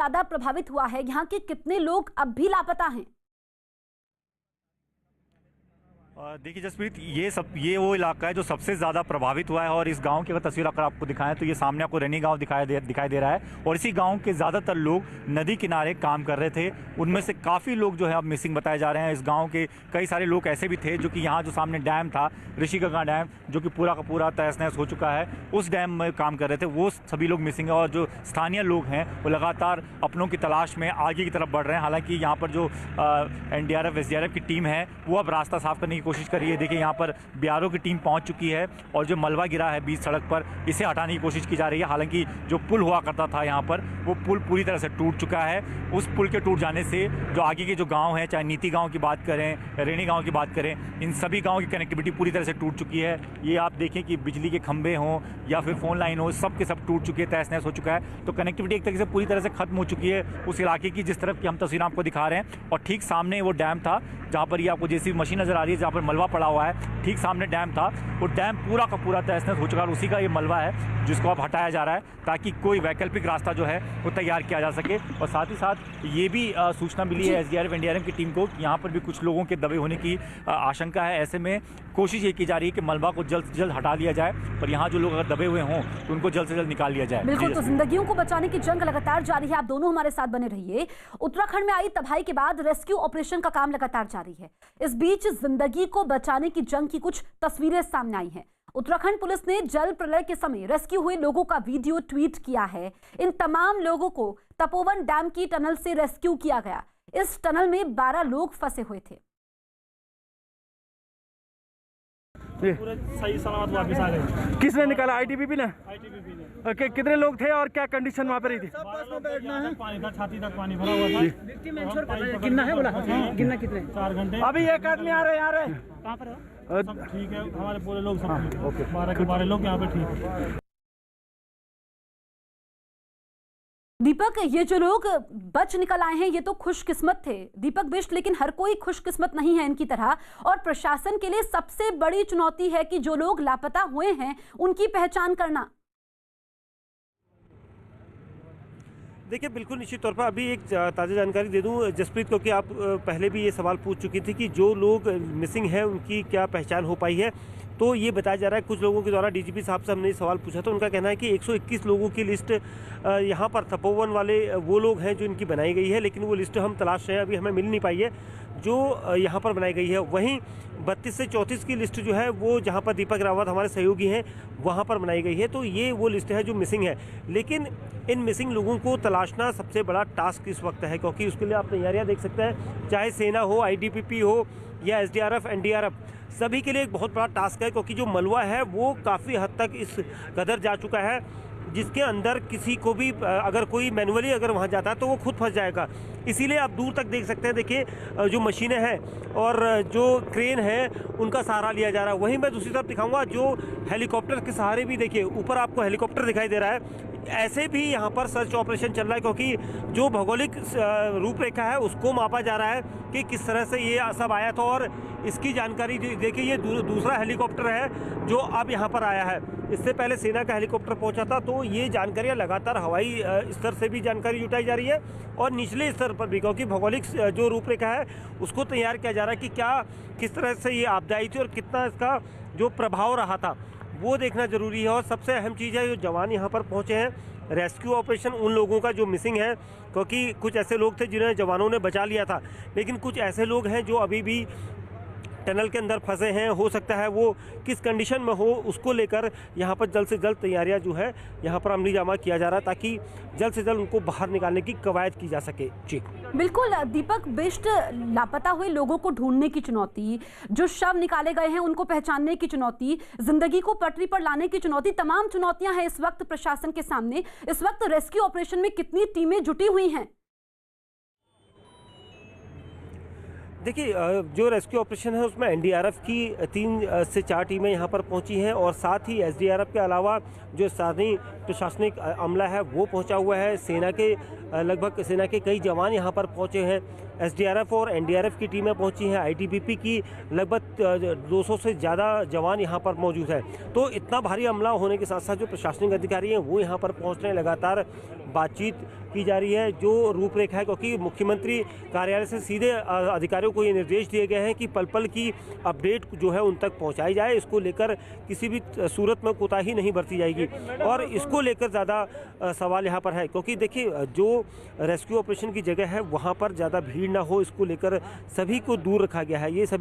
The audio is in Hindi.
ज्यादा प्रभावित हुआ है? यहाँ के कितने लोग अब भी लापता हैं? देखिए जसप्रीत, ये वो इलाका है जो सबसे ज़्यादा प्रभावित हुआ है। और इस गांव की अगर तस्वीर अगर आपको दिखाएं तो ये सामने आपको रैनी गांव दिखाई दे रहा है। और इसी गांव के ज़्यादातर लोग नदी किनारे काम कर रहे थे। उनमें से काफ़ी लोग जो है अब मिसिंग बताए जा रहे हैं। इस गांव के कई सारे लोग ऐसे भी थे जो कि यहाँ जो सामने डैम था, ऋषिगंगा डैम, जो कि पूरा का पूरा तहस नहस हो चुका है, उस डैम में काम कर रहे थे, वो सभी लोग मिसिंग है। और जो स्थानीय लोग हैं वो लगातार अपनों की तलाश में आगे की तरफ बढ़ रहे हैं। हालांकि यहाँ पर जो NDRF SDRF की टीम है वो अब रास्ता साफ करने की कोशिश कर रही है। देखिए यहाँ पर BRO की टीम पहुँच चुकी है और जो मलबा गिरा है बीच सड़क पर, इसे हटाने की कोशिश की जा रही है। हालांकि जो पुल हुआ करता था यहाँ पर, वो पुल पूरी तरह से टूट चुका है। उस पुल के टूट जाने से जो आगे के जो गांव हैं, चाहे नीति गांव की बात करें, रेणी गांव की बात करें, इन सभी गांव की कनेक्टिविटी पूरी तरह से टूट चुकी है। ये आप देखें कि बिजली के खंभे हों या फिर फ़ोन लाइन हो, सब के सब टूट चुके हैं, तहस नहस हो चुका है। तो कनेक्टिविटी एक तरीके से पूरी तरह से खत्म हो चुकी है उस इलाके की, जिस तरफ की हम तस्वीर आपको दिखा रहे हैं। और ठीक सामने वो डैम था जहाँ पर ये आपको JCB मशीन नज़र आ रही है, जहाँ पर मलबा पड़ा हुआ है। ठीक सामने डैम था, वो डैम पूरा का पूरा तहस नहस हो चुका है। और उसी का ये मलबा है जिसको अब हटाया जा रहा है ताकि कोई वैकल्पिक रास्ता जो है वो तैयार किया जा सके। और साथ ही साथ ये भी सूचना मिली है SDRF NDRF की टीम को कि यहाँ पर भी कुछ लोगों के दबे होने की आशंका है। ऐसे में कोशिश ये की जा रही है कि मलबा को जल्द से जल्द हटा लिया जाए और यहाँ जो लोग अगर दबे हुए हों तो उनको जल्द से जल्द निकाल लिया जाए। बिल्कुल, तो जिंदगियों को बचाने की जंग लगातार जारी है। आप दोनों हमारे साथ बने रहिए। उत्तराखंड में आई तबाही के बाद रेस्क्यू ऑपरेशन का काम लगातार जारी है। इस बीच जिंदगी को बचाने की जंग की कुछ तस्वीरें सामने आई हैं। उत्तराखंड पुलिस ने जल प्रलय के समय रेस्क्यू हुए लोगों का वीडियो ट्वीट किया है। इन तमाम लोगों को तपोवन डैम की टनल से रेस्क्यू किया गया। इस टनल में 12 लोग फंसे हुए थे। पूरे सही सलामत वापस आ गए। किसने निकाला? ITBP ने? ITBP ने। ओके, कितने लोग थे और क्या कंडीशन वहाँ पे रही थी? सब बस में बैठना है, पानी था, छाती तक पानी भरा हुआ था। कितना है बोला? कितना कितने? 4 घंटे। अभी एक आदमी आ रहे हैं। कहाँ पर है? सब ठीक है, हमारे पूरे लोग सब ठीक है। 12 के 12 लोग यहाँ पे ठीक है। दीपक, ये जो लोग बच निकल आए हैं ये तो खुशकिस्मत थे दीपक बिष्ट, लेकिन हर कोई खुशकिस्मत नहीं है इनकी तरह। और प्रशासन के लिए सबसे बड़ी चुनौती है कि जो लोग लापता हुए हैं उनकी पहचान करना। देखिए, बिल्कुल निश्चित तौर पर अभी एक ताज़ा जानकारी दे दूं जसप्रीत, क्योंकि आप पहले भी ये सवाल पूछ चुकी थी कि जो लोग मिसिंग हैं उनकी क्या पहचान हो पाई है। तो ये बताया जा रहा है कुछ लोगों के द्वारा, DGP साहब से हमने ये सवाल पूछा तो उनका कहना है कि 121 लोगों की लिस्ट यहाँ पर तपोवन वाले वो लोग हैं जो इनकी बनाई गई है, लेकिन वो लिस्ट हम तलाश रहे हैं, अभी हमें मिल नहीं पाई है जो यहाँ पर बनाई गई है। वहीं 32 से 34 की लिस्ट जो है वो जहाँ पर दीपक रावत हमारे सहयोगी हैं वहाँ पर बनाई गई है। तो ये वो लिस्ट है जो मिसिंग है, लेकिन इन मिसिंग लोगों को तलाशना सबसे बड़ा टास्क इस वक्त है, क्योंकि उसके लिए आप तैयारियाँ देख सकते हैं, चाहे सेना हो, ITBP हो या SDRF NDRF, सभी के लिए एक बहुत बड़ा टास्क है। क्योंकि जो मलबा है वो काफ़ी हद तक इस कदर जा चुका है जिसके अंदर किसी को भी अगर कोई मैनुअली अगर वहाँ जाता है तो वो खुद फंस जाएगा। इसीलिए आप दूर तक देख सकते हैं, देखिए जो मशीनें हैं और जो क्रेन है उनका सहारा लिया जा रहा है। वहीं मैं दूसरी तरफ दिखाऊंगा जो हेलीकॉप्टर के सहारे भी, देखिए ऊपर आपको हेलीकॉप्टर दिखाई दे रहा है, ऐसे भी यहाँ पर सर्च ऑपरेशन चल रहा है। क्योंकि जो भौगोलिक रूपरेखा है उसको मापा जा रहा है कि किस तरह से ये सब आया था और इसकी जानकारी देखिए। ये दूसरा हेलीकॉप्टर है जो अब यहाँ पर आया है। इससे पहले सेना का हेलीकॉप्टर पहुँचा था। तो ये जानकारियाँ लगातार हवाई स्तर से भी जानकारी जुटाई जा रही है और निचले स्तर पर भी, क्योंकि भौगोलिक जो रूपरेखा है उसको तैयार किया जा रहा है कि क्या किस तरह से ये आपदा आई थी और कितना इसका जो प्रभाव रहा था वो देखना ज़रूरी है। और सबसे अहम चीज़ है जो जवान यहाँ पर पहुँचे हैं, रेस्क्यू ऑपरेशन उन लोगों का जो मिसिंग है, क्योंकि कुछ ऐसे लोग थे जिन्हें जवानों ने बचा लिया था, लेकिन कुछ ऐसे लोग हैं जो अभी भी टनल के अंदर फंसे हैं। हो सकता है वो किस कंडीशन में हो, उसको लेकर यहाँ पर जल्द से जल्द तैयारियाँ जो है यहाँ पर अमली जामा किया जा रहा है ताकि जल्द से जल्द उनको बाहर निकालने की कवायद की जा सके। जी बिल्कुल दीपक बिष्ट, लापता हुए लोगों को ढूंढने की चुनौती, जो शव निकाले गए हैं उनको पहचानने की चुनौती, जिंदगी को पटरी पर लाने की चुनौती, तमाम चुनौतियां हैं इस वक्त प्रशासन के सामने। इस वक्त रेस्क्यू ऑपरेशन में कितनी टीमें जुटी हुई हैं? देखिए, जो रेस्क्यू ऑपरेशन है उसमें NDRF की 3 से 4 टीमें यहाँ पर पहुँची हैं और साथ ही SDRF के अलावा जो स्थानीय प्रशासनिक अमला है वो पहुँचा हुआ है। सेना के लगभग सेना के कई जवान यहाँ पर पहुँचे हैं। एसडीआरएफ और एनडीआरएफ की टीमें पहुंची हैं, आईटीबीपी की लगभग 200 से ज़्यादा जवान यहां पर मौजूद है। तो इतना भारी हमला होने के साथ साथ जो प्रशासनिक अधिकारी हैं वो यहां पर पहुंच रहे हैं, लगातार बातचीत की जा रही है। जो रूपरेखा है, क्योंकि मुख्यमंत्री कार्यालय से सीधे अधिकारियों को ये निर्देश दिए गए हैं कि पल पल की अपडेट जो है उन तक पहुंचाई जाए, इसको लेकर किसी भी सूरत में कोताही नहीं बरती जाएगी। और इसको लेकर ज़्यादा सवाल यहाँ पर है, क्योंकि देखिए जो रेस्क्यू ऑपरेशन की जगह है वहाँ पर ज़्यादा भीड़ ना हो, इसको लेकर सभी को दूर रखा गया है। ये सभी